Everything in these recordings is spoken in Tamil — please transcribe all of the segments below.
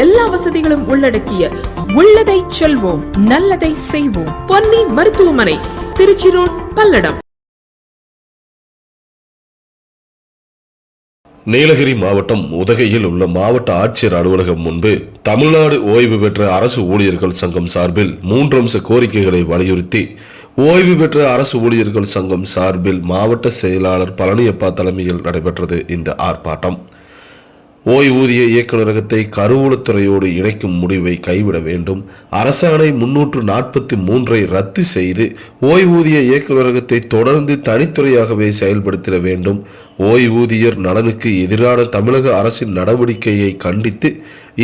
எல்லா வசதிகளும் உள்ளடக்கிய உள்ளதை செல்வோம் நல்லதை செய்வோம் பொன்னி மருத்துவமனை, திருச்சி ரோட், பல்லடம். நீலகிரி மாவட்டம் உதகையில் உள்ள மாவட்ட ஆட்சியர் அலுவலகம் முன்பு தமிழ்நாடு ஓய்வு பெற்ற அரசு ஊழியர்கள் சங்கம் சார்பில் 3 அம்ச கோரிக்கைகளை வலியுறுத்தி ஓய்வு பெற்ற அரசு ஊழியர்கள் சங்கம் சார்பில் மாவட்ட செயலாளர் பழனியப்பா தலைமையில் நடைபெற்றது இந்த ஆர்ப்பாட்டம். ஓய்வூதிய இயக்குநரகத்தை கருவூலத்துறையோடு இணைக்கும் முடிவை கைவிட வேண்டும், அரசாணை 343 ரத்து செய்து ஓய்வூதிய இயக்குநரகத்தை தொடர்ந்து தனித்துறையாகவே செயல்படுத்திட வேண்டும், ஓய்வூதியர் நலனுக்கு எதிரான தமிழக அரசின் நடவடிக்கையை கண்டித்து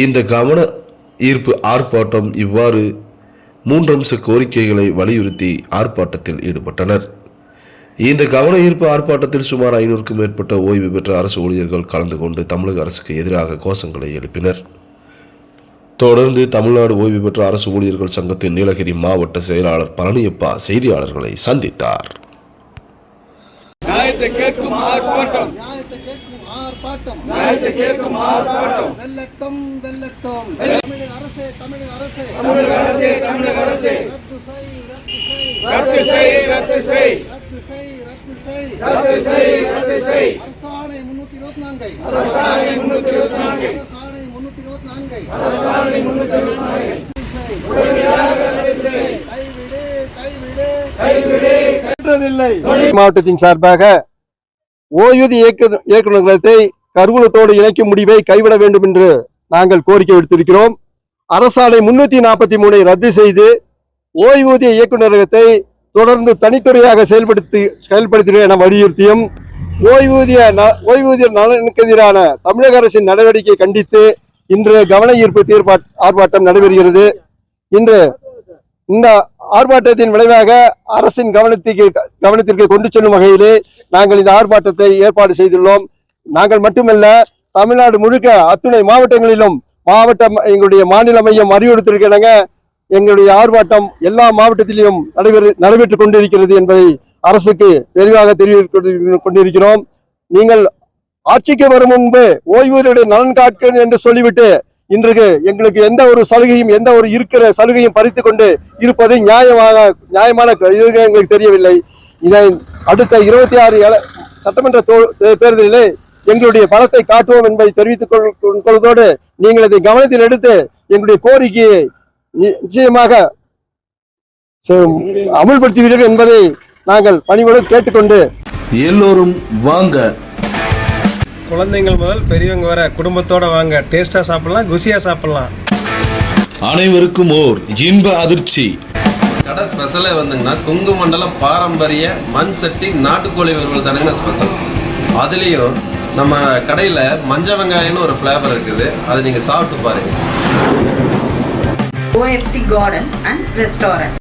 இந்த கவன ஈர்ப்பு ஆர்ப்பாட்டம், இவ்வாறு 3 அம்ச கோரிக்கைகளை வலியுறுத்தி ஆர்ப்பாட்டத்தில் ஈடுபட்டனர். இந்த கவன ஈர்ப்பு ஆர்ப்பாட்டத்தில் சுமார் 500க்கும் மேற்பட்ட ஓய்வு பெற்ற அரசு ஊழியர்கள் கலந்து கொண்டு தமிழக அரசுக்கு எதிராக கோஷங்களை எழுப்பினர். தொடர்ந்து தமிழ்நாடு ஓய்வு பெற்ற அரசு ஊழியர்கள் சங்கத்தின் நீலகிரி மாவட்ட செயலாளர் பழனியப்பா செய்தியாளர்களை சந்தித்தார். மாவட்டத்தின் சார்பாக ஓய்வூதிய இயக்குநரகத்தை கருவூலத்தோடு இணைக்கும் முடிவை கைவிட வேண்டும் என்று நாங்கள் கோரிக்கை விடுத்திருக்கிறோம். அரசாணை 343 ரத்து செய்து ஓய்வூதிய இயக்குநரகத்தை தொடர்ந்து தனித்துறையாக செயல்படுத்திட என வலியுறுத்தியும் ஓய்வூதியர் நலனுக்கு எதிரான தமிழக அரசின் நடவடிக்கையை கண்டித்து இன்று கவன ஈர்ப்பு ஆர்ப்பாட்டம் நடைபெறுகிறது. இன்று இந்த ஆர்ப்பாட்டத்தின் விளைவாக அரசின் கவனத்திற்கு கொண்டு செல்லும் வகையிலே நாங்கள் இந்த ஆர்ப்பாட்டத்தை ஏற்பாடு செய்துள்ளோம். நாங்கள் மட்டுமல்ல, தமிழ்நாடு முழுக்க அத்துணை மாவட்டங்களிலும் எங்களுடைய மாநில மையம் அறிவுறுத்திருக்கிறாங்க. எங்களுடைய ஆர்ப்பாட்டம் எல்லா மாவட்டத்திலும் நடைபெற்றுக் கொண்டிருக்கிறது என்பதை அரசுக்கு தெளிவாக தெரிவித்துக் கொண்டிருக்கிறோம். நீங்கள் ஆட்சிக்கு வரும் முன்பு ஓய்வூதியருடைய நலன் காக்க என்று சொல்லிவிட்டு இன்றைக்கு எங்களுக்கு எந்த ஒரு சலுகையும் இருக்கிற சலுகையும் பறித்து கொண்டு இருப்பது நியாயமான எங்களுக்கு தெரியவில்லை. இதை அடுத்த 26 சட்டமன்ற தேர்தலிலே எங்களுடைய பலத்தை காட்டுவோம் என்பதை தெரிவித்துக் கொள்வதோடு நீங்கள் இதை கவனத்தில் எடுத்து எங்களுடைய கோரிக்கையை நிச்சயமாக அமுல்படுத்துவீர்கள் என்பதை நாங்கள் பணிவோடு கேட்டுக்கொண்டு எல்லோரும் வாங்க, குழந்தைகள் முதல் பெரியவங்க வர குடும்பத்தோட வாங்க. டேஸ்டா சாப்பிடலாம், குசியா சாப்பிடலாம். அனைவருக்கும் ஓர் இன்ப அதிர்ச்சி. கடை ஸ்பெஷலே வந்துங்கன்னா கொங்கு மண்டலம் பாரம்பரிய மண் சட்டி நாட்டுக்கோழி வறுவல் தானுங்க ஸ்பெஷல். அதுலேயும் நம்ம கடையில் மஞ்சள் வெங்காயம்னு ஒரு ஃப்ளேவர் இருக்குது, அதை நீங்கள் சாப்பிட்டு பாருங்கள். OFC Garden and Restaurant.